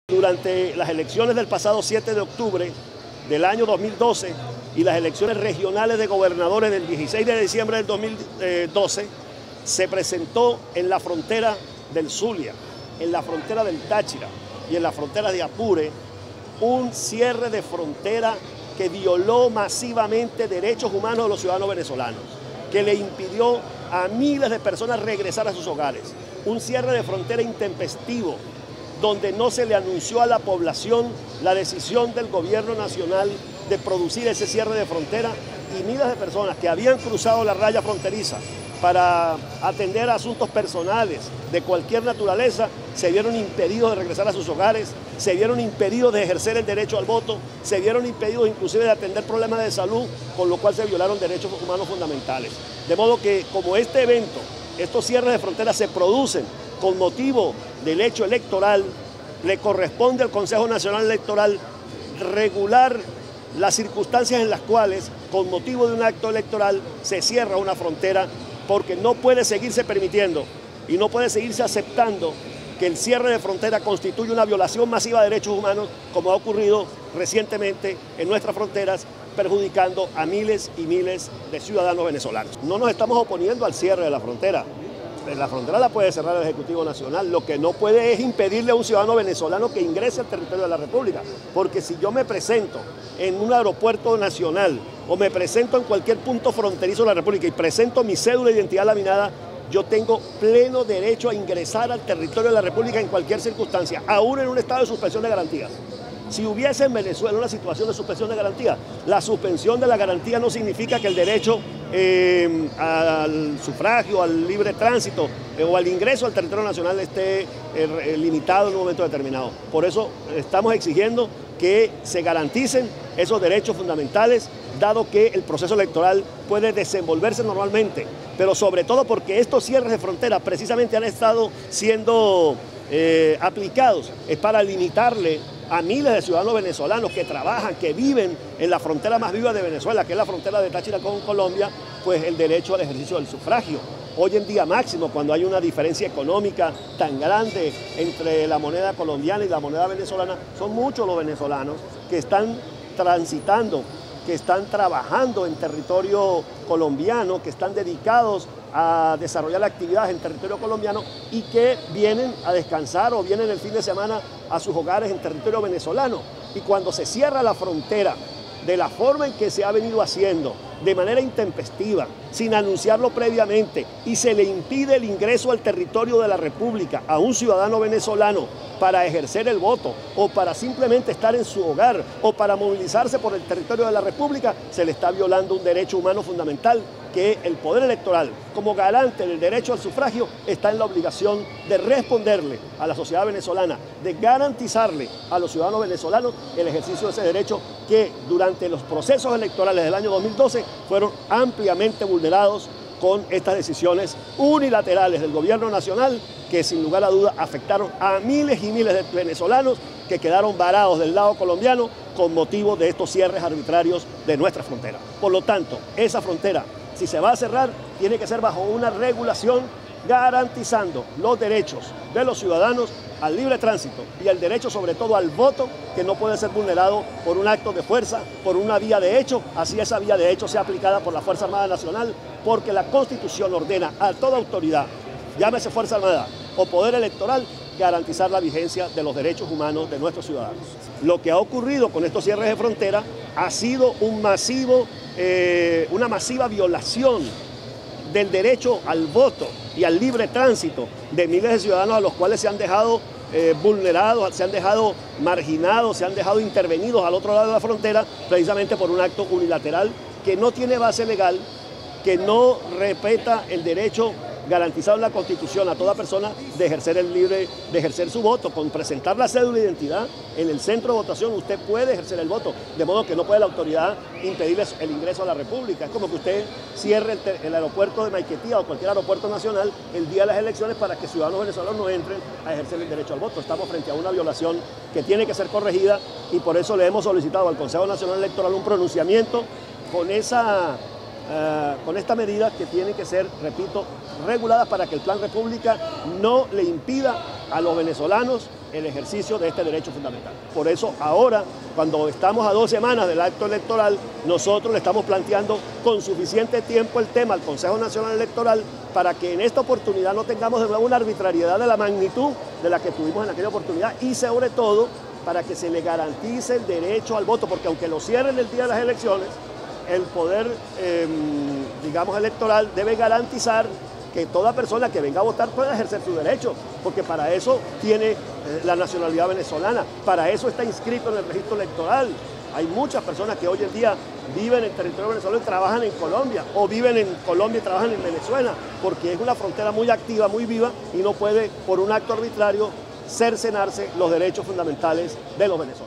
Durante las elecciones del pasado 7 de octubre del año 2012 y las elecciones regionales de gobernadores del 16 de diciembre del 2012, se presentó en la frontera del Zulia, en la frontera del Táchira y en la frontera de Apure un cierre de frontera que violó masivamente derechos humanos de los ciudadanos venezolanos, que le impidió a miles de personas regresar a sus hogares. Un cierre de frontera intempestivo, donde no se le anunció a la población la decisión del gobierno nacional de producir ese cierre de frontera, y miles de personas que habían cruzado la raya fronteriza para atender asuntos personales de cualquier naturaleza se vieron impedidos de regresar a sus hogares, se vieron impedidos de ejercer el derecho al voto, se vieron impedidos inclusive de atender problemas de salud, con lo cual se violaron derechos humanos fundamentales. De modo que, como este evento, estos cierres de frontera se producen con motivo del hecho electoral, le corresponde al Consejo Nacional Electoral regular las circunstancias en las cuales, con motivo de un acto electoral, se cierra una frontera, porque no puede seguirse permitiendo y no puede seguirse aceptando que el cierre de frontera constituye una violación masiva de derechos humanos, como ha ocurrido recientemente en nuestras fronteras, perjudicando a miles y miles de ciudadanos venezolanos. No nos estamos oponiendo al cierre de la frontera. La frontera la puede cerrar el Ejecutivo Nacional, lo que no puede es impedirle a un ciudadano venezolano que ingrese al territorio de la República, porque si yo me presento en un aeropuerto nacional o me presento en cualquier punto fronterizo de la República y presento mi cédula de identidad laminada, yo tengo pleno derecho a ingresar al territorio de la República en cualquier circunstancia, aún en un estado de suspensión de garantías. Si hubiese en Venezuela una situación de suspensión de garantía, la suspensión de la garantía no significa que el derecho al sufragio, al libre tránsito o al ingreso al territorio nacional esté limitado en un momento determinado. Por eso estamos exigiendo que se garanticen esos derechos fundamentales, dado que el proceso electoral puede desenvolverse normalmente, pero sobre todo porque estos cierres de frontera precisamente han estado siendo aplicados es para limitarle a miles de ciudadanos venezolanos que trabajan, que viven en la frontera más viva de Venezuela, que es la frontera de Táchira con Colombia, pues el derecho al ejercicio del sufragio. Hoy en día máximo, cuando hay una diferencia económica tan grande entre la moneda colombiana y la moneda venezolana, son muchos los venezolanos que están transitando, que están trabajando en territorio colombiano, que están dedicados a desarrollar actividades en territorio colombiano y que vienen a descansar o vienen el fin de semana a sus hogares en territorio venezolano. Y cuando se cierra la frontera de la forma en que se ha venido haciendo, de manera intempestiva, sin anunciarlo previamente, y se le impide el ingreso al territorio de la República a un ciudadano venezolano para ejercer el voto o para simplemente estar en su hogar o para movilizarse por el territorio de la República, se le está violando un derecho humano fundamental que el Poder Electoral, como garante del derecho al sufragio, está en la obligación de responderle a la sociedad venezolana, de garantizarle a los ciudadanos venezolanos el ejercicio de ese derecho que durante los procesos electorales del año 2012 fueron ampliamente vulnerados con estas decisiones unilaterales del gobierno nacional que sin lugar a duda afectaron a miles y miles de venezolanos que quedaron varados del lado colombiano con motivo de estos cierres arbitrarios de nuestra frontera. Por lo tanto, esa frontera, si se va a cerrar, tiene que ser bajo una regulación garantizando los derechos de los ciudadanos al libre tránsito y el derecho sobre todo al voto, que no puede ser vulnerado por un acto de fuerza, por una vía de hecho, así esa vía de hecho sea aplicada por la Fuerza Armada Nacional, porque la Constitución ordena a toda autoridad, llámese Fuerza Armada o Poder Electoral, garantizar la vigencia de los derechos humanos de nuestros ciudadanos. Lo que ha ocurrido con estos cierres de frontera ha sido una masiva violación del derecho al voto y al libre tránsito de miles de ciudadanos a los cuales se han dejado vulnerados, se han dejado marginados, se han dejado intervenidos al otro lado de la frontera precisamente por un acto unilateral que no tiene base legal, que no respeta el derecho garantizado en la Constitución a toda persona de ejercer su voto. Con presentar la cédula de identidad en el centro de votación usted puede ejercer el voto, de modo que no puede la autoridad impedirles el ingreso a la República. Es como que usted cierre el aeropuerto de Maiquetía o cualquier aeropuerto nacional el día de las elecciones para que ciudadanos venezolanos no entren a ejercer el derecho al voto. Estamos frente a una violación que tiene que ser corregida y por eso le hemos solicitado al Consejo Nacional Electoral un pronunciamiento con esta medida que tiene que ser, repito, reguladas para que el Plan República no le impida a los venezolanos el ejercicio de este derecho fundamental. Por eso ahora, cuando estamos a 2 semanas del acto electoral, nosotros le estamos planteando con suficiente tiempo el tema al Consejo Nacional Electoral para que en esta oportunidad no tengamos de nuevo una arbitrariedad de la magnitud de la que tuvimos en aquella oportunidad y sobre todo para que se le garantice el derecho al voto, porque aunque lo cierren el día de las elecciones, el poder, digamos, electoral debe garantizar que toda persona que venga a votar pueda ejercer su derecho, porque para eso tiene la nacionalidad venezolana, para eso está inscrito en el registro electoral. Hay muchas personas que hoy en día viven en territorio venezolano y trabajan en Colombia, o viven en Colombia y trabajan en Venezuela, porque es una frontera muy activa, muy viva, y no puede, por un acto arbitrario, cercenarse los derechos fundamentales de los venezolanos.